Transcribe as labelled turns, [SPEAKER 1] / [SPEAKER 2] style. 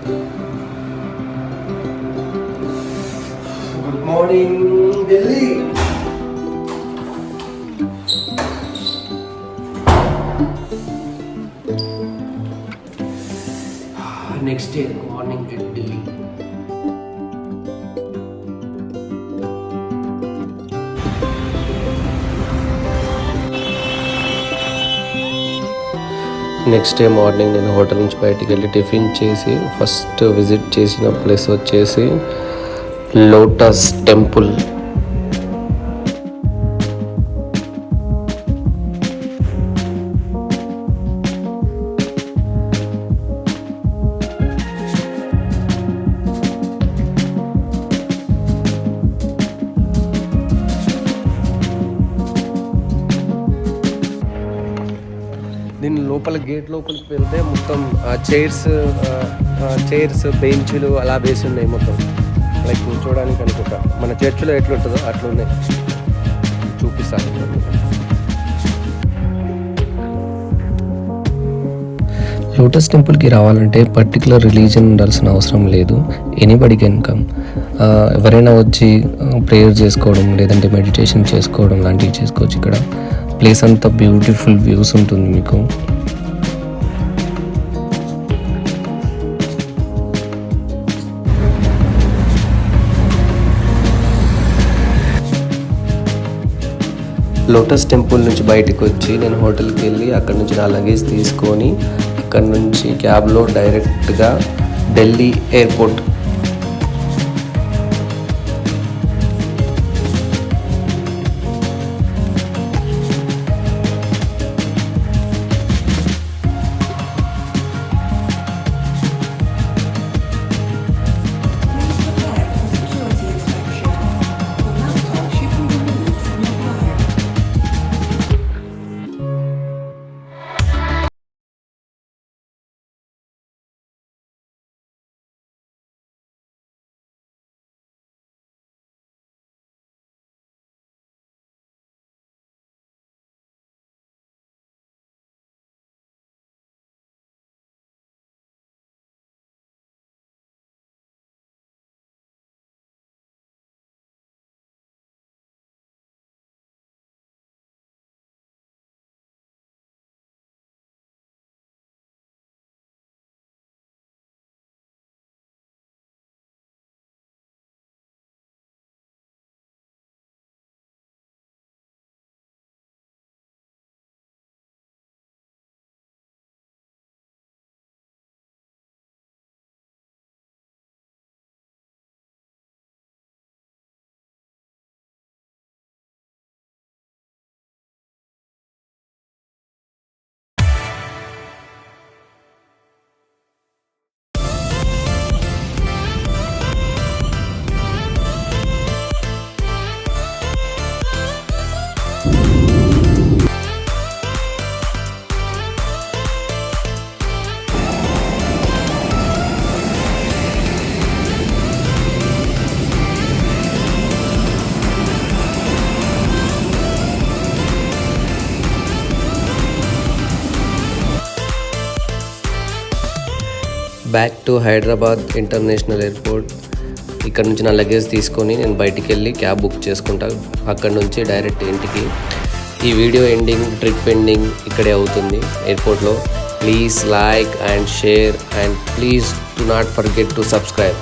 [SPEAKER 1] Good morning, Delhi. Next day, morning at Delhi. Next day morning నేను hotel నుంచి బయటికి వెళ్ళి టిఫిన్ చేసి ఫస్ట్ విజిట్ చేసిన ప్లేస్ వచ్చేసి లోటస్ టెంపుల్. దీని లోపల గేట్ లోపలికి వెళ్తే మొత్తం చైర్స్ బెంచ్లు అలా వేసి ఉన్నాయి మొత్తం లైక్ కూర్చోడానికి అనుకుంటా మన చర్చిలో ఎట్లుంటుందో అట్లా ఉన్నాయి. చూపిస్తాను.
[SPEAKER 2] లోటస్ టెంపుల్కి రావాలంటే పర్టికులర్ రిలీజన్ ఉండాల్సిన అవసరం లేదు. Anybody can come. ఎవరైనా వచ్చి ప్రేయర్ చేసుకోవడం లేదంటే మెడిటేషన్ చేసుకోవడం లాంటివి చేసుకోవచ్చు. ఇక్కడ ప్లేస్ అంతా బ్యూటిఫుల్ వ్యూస్ ఉంటుంది మీకు.
[SPEAKER 1] లోటస్ టెంపుల్ నుంచి బయటకు వచ్చి నేను హోటల్కి వెళ్ళి అక్కడ నుంచి నా లగేజ్ తీసుకొని అక్కడ నుంచి క్యాబ్లో డైరెక్ట్గా Delhi airport. Back to Hyderabad international airport. ఇక్కడ నుంచి నా లగేజ్ తీసుకొని నేను బయటికి వెళ్ళి క్యాబ్ బుక్ చేసుకుంటా. అక్కడ నుంచి డైరెక్ట్ ఇంటికి. ఈ వీడియో ఎండింగ్, ట్రిప్ ఎండింగ్ ఇక్కడే అవుతుంది ఎయిర్పోర్ట్లో. Please like and share and please do not forget to subscribe.